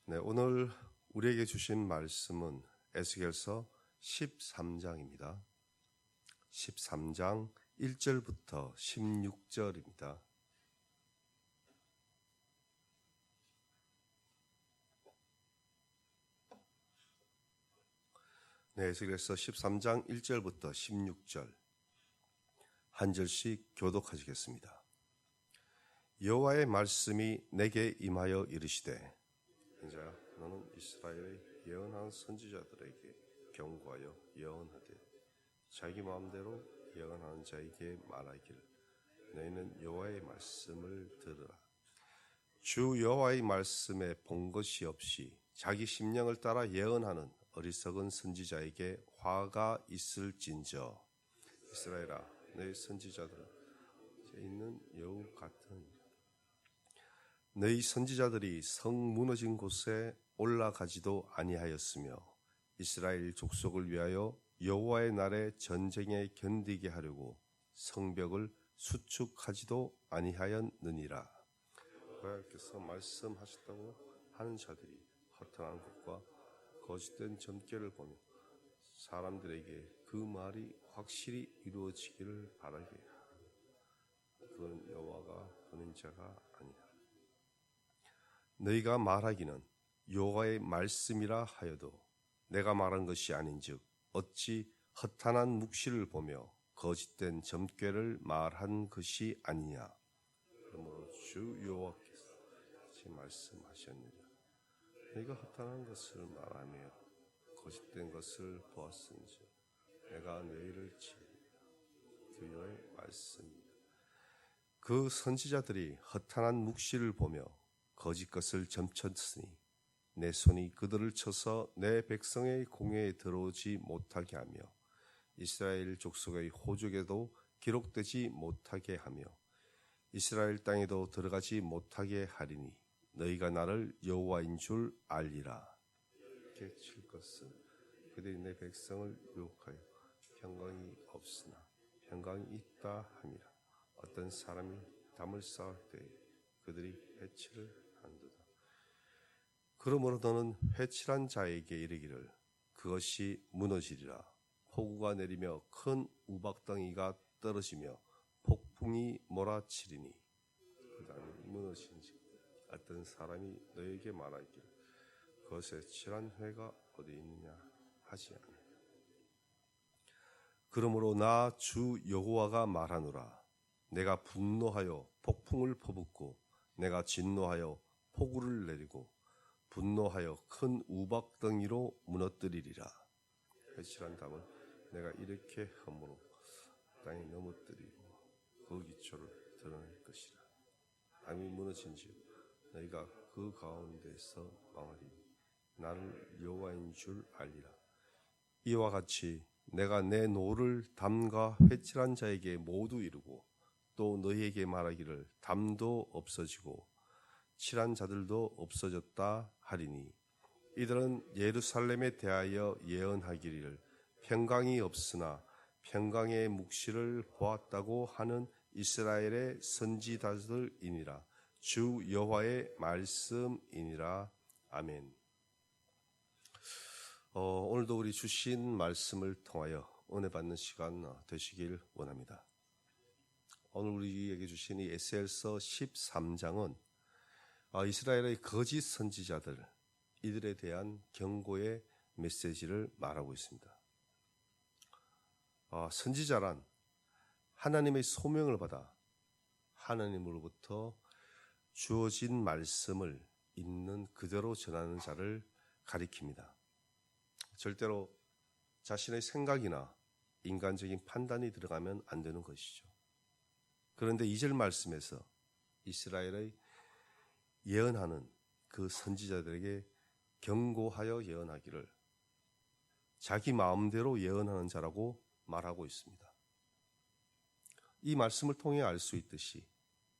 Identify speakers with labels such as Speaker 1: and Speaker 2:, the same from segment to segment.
Speaker 1: 네, 오늘 우리에게 주신 말씀은 에스겔서 13장입니다. 13장 1절부터 16절입니다. 네, 에스겔서 13장 1절부터 16절 한 절씩 교독하시겠습니다. 여호와의 말씀이 내게 임하여 이르시되 인자야, 너는 이스라엘의 예언한 선지자들에게 경고하여 예언하되 자기 마음대로 예언하는 자에게 말하기를 너희는 여호와의 말씀을 들으라. 주 여호와의 말씀에 본 것이 없이 자기 심령을 따라 예언하는 어리석은 선지자에게 화가 있을진저. 이스라엘아, 너희 선지자들은 있는 여우 같은 너희 선지자들이 성 무너진 곳에 올라가지도 아니하였으며 이스라엘 족속을 위하여 여호와의 날에 전쟁에 견디게 하려고 성벽을 수축하지도 아니하였느니라. 여호와께서 말씀하셨다고 하는 자들이 허탄한 것과 거짓된 점괘를 보며 사람들에게 그 말이 확실히 이루어지기를 바라게 하라. 그는 여호와가 보낸 자가 아니라. 너희가 말하기는 여호와의 말씀이라 하여도 내가 말한 것이 아닌즉 어찌 허탄한 묵시를 보며 거짓된 점괘를 말한 것이 아니냐. 그러므로 주 여호와께서 이렇게 말씀하셨느니라. 너희가 허탄한 것을 말하며 거짓된 것을 보았은즉 내가 너희를 치리라. 주의 말씀입니다. 그 선지자들이 허탄한 묵시를 보며 거짓 것을 점쳤으니 내 손이 그들을 쳐서 내 백성의 공회에 들어오지 못하게 하며 이스라엘 족속의 호족에도 기록되지 못하게 하며 이스라엘 땅에도 들어가지 못하게 하리니 너희가 나를 여호와인 줄 알리라. 이렇게 칠 것은 그들이 내 백성을 유혹하여 평강이 없으나 평강이 있다 함이라. 어떤 사람이 담을 쌓을 때 그들이 해치를 한도다. 그러므로 너는 회칠한 자에게 이르기를 그것이 무너지리라. 폭우가 내리며 큰 우박덩이가 떨어지며 폭풍이 몰아치리니 그 땅이 무너진지 어떤 사람이 너에게 말하기를 그것에 칠한 회가 어디 있느냐 하지 않아. 그러므로 나 주 여호와가 말하노라. 내가 분노하여 폭풍을 퍼붓고 내가 진노하여 폭우를 내리고 분노하여 큰 우박덩이로 무너뜨리리라. 회칠한 담을 내가 이렇게 험으로 땅에 넘어뜨리고 그 기초를 드러낼 것이라. 담이 무너진즉 너희가 그 가운데서 망하리니 나를 여호와인 줄 알리라. 이와 같이 내가 내 노를 담과 회칠한 자에게 모두 이루고 또 너희에게 말하기를 담도 없어지고 칠한 자들도 없어졌다 하리니 이들은 예루살렘에 대하여 예언하기를 평강이 없으나 평강의 묵시를 보았다고 하는 이스라엘의 선지자들이니라. 주 여호와의 말씀이니라. 아멘. 오늘도 우리 주신 말씀을 통하여 은혜 받는 시간 되시길 원합니다. 오늘 우리에게 주신 이 에스겔서 13장은 이스라엘의 거짓 선지자들 이들에 대한 경고의 메시지를 말하고 있습니다. 선지자란 하나님의 소명을 받아 하나님으로부터 주어진 말씀을 있는 그대로 전하는 자를 가리킵니다. 절대로 자신의 생각이나 인간적인 판단이 들어가면 안 되는 것이죠. 그런데 2절 말씀에서 이스라엘의 예언하는 그 선지자들에게 경고하여 예언하기를 자기 마음대로 예언하는 자라고 말하고 있습니다. 이 말씀을 통해 알 수 있듯이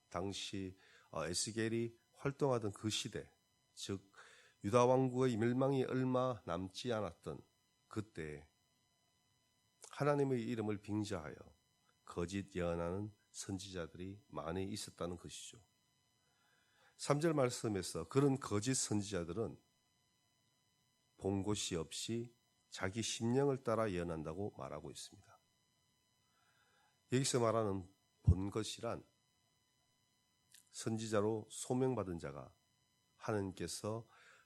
Speaker 1: 당시 에스겔이 활동하던 그 시대, 즉 유다 왕국의 멸망이 얼마 남지 않았던 그때에 하나님의 이름을 빙자하여 거짓 예언하는 선지자들이 많이 있었다는 것이죠. 3절 말씀에서 그런 거짓 선지자들은 본 곳이 없이 자기 심령을 따라 예언한다고 말하고 있습니다. 여기서 말하는 본 것이란 선지자로 소명받은 자가 하나님께서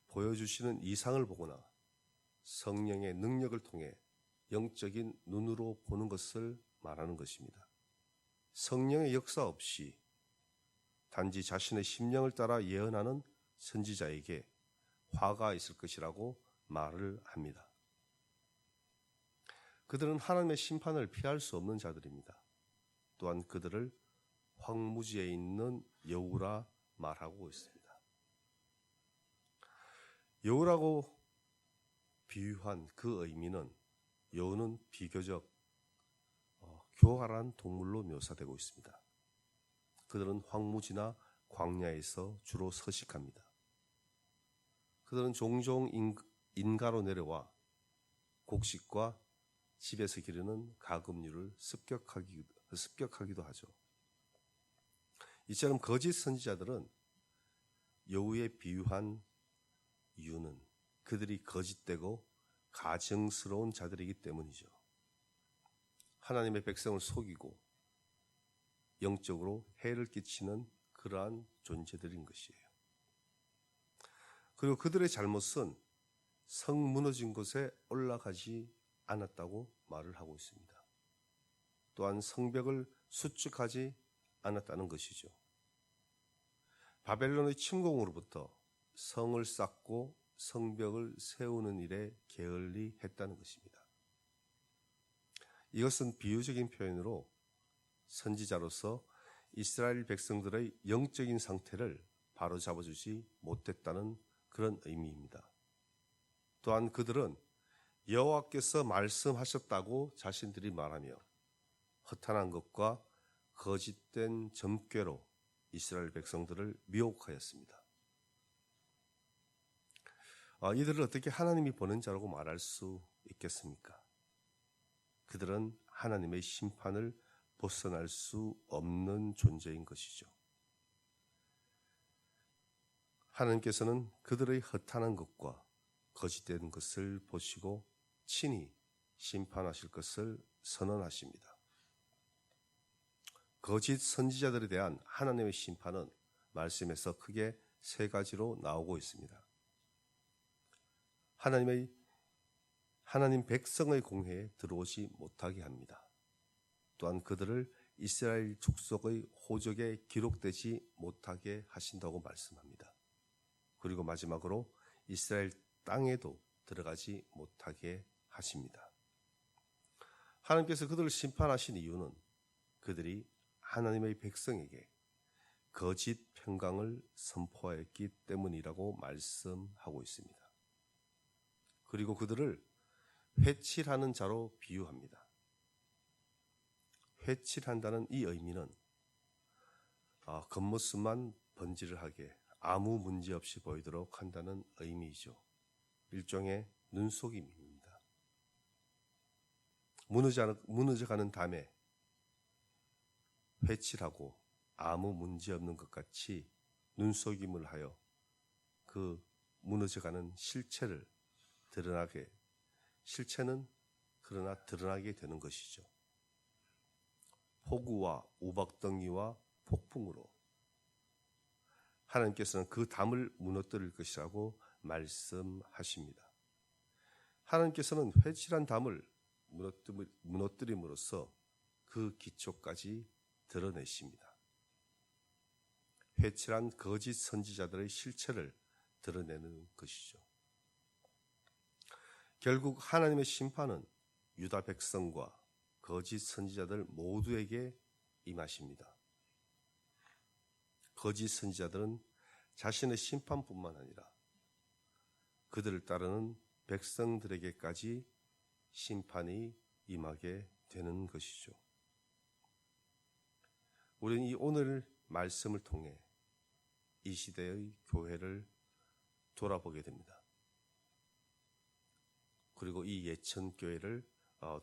Speaker 1: 보여주시는 이상을 보거나 성령의 능력을 통해 영적인 눈으로 보는 것을 말하는 것입니다. 성령의 역사 없이 단지 자신의 심령을 따라 예언하는 선지자에게 화가 있을 것이라고 말을 합니다. 그들은 하나님의 심판을 피할 수 없는 자들입니다. 또한 그들을 황무지에 있는 여우라 말하고 있습니다. 여우라고 비유한 그 의미는 여우는 비교적 교활한 동물로 묘사되고 있습니다. 그들은 황무지나 광야에서 주로 서식합니다. 그들은 종종 인가로 내려와 곡식과 집에서 기르는 가금류를 습격하기도 하죠. 이처럼 거짓 선지자들은 여우에 비유한 이유는 그들이 거짓되고 가증스러운 자들이기 때문이죠. 하나님의 백성을 속이고 영적으로 해를 끼치는 그러한 존재들인 것이에요. 그리고 그들의 잘못은 성 무너진 곳에 올라가지 않았다고 말을 하고 있습니다. 또한 성벽을 수축하지 않았다는 것이죠. 바벨론의 침공으로부터 성을 쌓고 성벽을 세우는 일에 게을리했다는 것입니다. 이것은 비유적인 표현으로 선지자로서 이스라엘 백성들의 영적인 상태를 바로잡아주지 못했다는 그런 의미입니다. 또한 그들은 여호와께서 말씀하셨다고 자신들이 말하며 허탄한 것과 거짓된 점괘로 이스라엘 백성들을 미혹하였습니다. 이들을 어떻게 하나님이 보낸 자라고 말할 수 있겠습니까? 그들은 하나님의 심판을 벗어날 수 없는 존재인 것이죠. 하나님께서는 그들의 허탄한 것과 거짓된 것을 보시고 친히 심판하실 것을 선언하십니다. 거짓 선지자들에 대한 하나님의 심판은 말씀에서 크게 세 가지로 나오고 있습니다. 하나님 백성의 공회에 들어오지 못하게 합니다. 또한 그들을 이스라엘 족속의 호적에 기록되지 못하게 하신다고 말씀합니다. 그리고 마지막으로 이스라엘 땅에도 들어가지 못하게 하십니다. 하나님께서 그들을 심판하신 이유는 그들이 하나님의 백성에게 거짓 평강을 선포하였기 때문이라고 말씀하고 있습니다. 그리고 그들을 회칠하는 자로 비유합니다. 회칠한다는 이 의미는 겉모습만 번지르하게 아무 문제 없이 보이도록 한다는 의미이죠. 일종의 눈속임입니다. 무너져가는 담에 회칠하고 아무 문제 없는 것 같이 눈속임을 하여 그 무너져가는 실체를 실체는 그러나 드러나게 되는 것이죠. 폭우와 우박덩이와 폭풍으로 하나님께서는 그 담을 무너뜨릴 것이라고 말씀하십니다. 하나님께서는 회칠한 담을 무너뜨림으로써 그 기초까지 드러내십니다. 회칠한 거짓 선지자들의 실체를 드러내는 것이죠. 결국 하나님의 심판은 유다 백성과 거짓 선지자들 모두에게 임하십니다. 거짓 선지자들은 자신의 심판뿐만 아니라 그들을 따르는 백성들에게까지 심판이 임하게 되는 것이죠. 우리는 이 오늘 말씀을 통해 이 시대의 교회를 돌아보게 됩니다. 그리고 이 예천교회를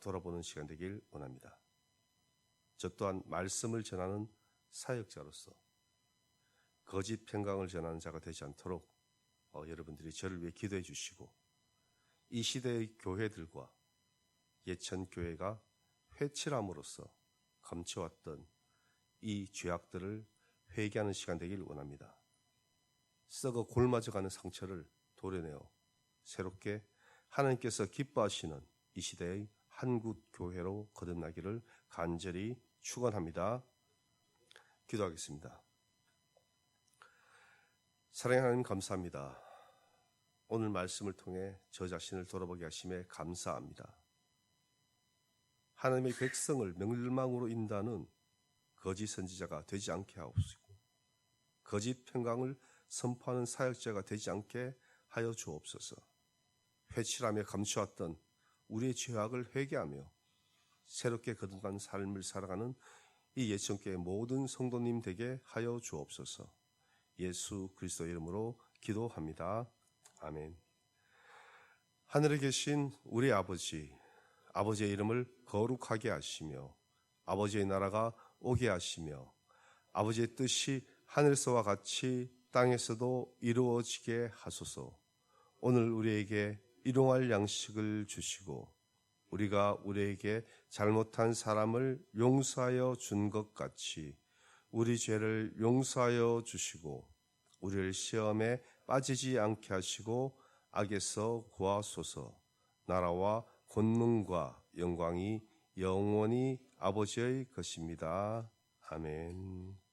Speaker 1: 돌아보는 시간 되길 원합니다. 저 또한 말씀을 전하는 사역자로서 거짓 평강을 전하는 자가 되지 않도록 여러분들이 저를 위해 기도해 주시고 이 시대의 교회들과 예천 교회가 회칠함으로써 감춰왔던 이 죄악들을 회개하는 시간 되길 원합니다. 썩어 골마져가는 상처를 도려내어 새롭게 하나님께서 기뻐하시는 이 시대의 한국 교회로 거듭나기를 간절히 축원합니다. 기도하겠습니다. 사랑하는 하나님 감사합니다. 오늘 말씀을 통해 저 자신을 돌아보게 하심에 감사합니다. 하나님의 백성을 멸망으로 인도하는 거짓 선지자가 되지 않게 하옵시고 거짓 평강을 선포하는 사역자가 되지 않게 하여 주옵소서. 회칠하며 감추었던 우리의 죄악을 회개하며 새롭게 거듭난 삶을 살아가는 이 예천교회 모든 성도님 되게 하여 주옵소서. 예수 그리스도의 이름으로 기도합니다. 아멘. 하늘에 계신 우리 아버지의 이름을 거룩하게 하시며 아버지의 나라가 오게 하시며 아버지의 뜻이 하늘에서와 같이 땅에서도 이루어지게 하소서. 오늘 우리에게 일용할 양식을 주시고 우리가 우리에게 잘못한 사람을 용서하여 준 것 같이 우리 죄를 용서하여 주시고 우리를 시험에 빠지지 않게 하시고 악에서 구하소서. 나라와 권능과 영광이 영원히 아버지의 것입니다. 아멘.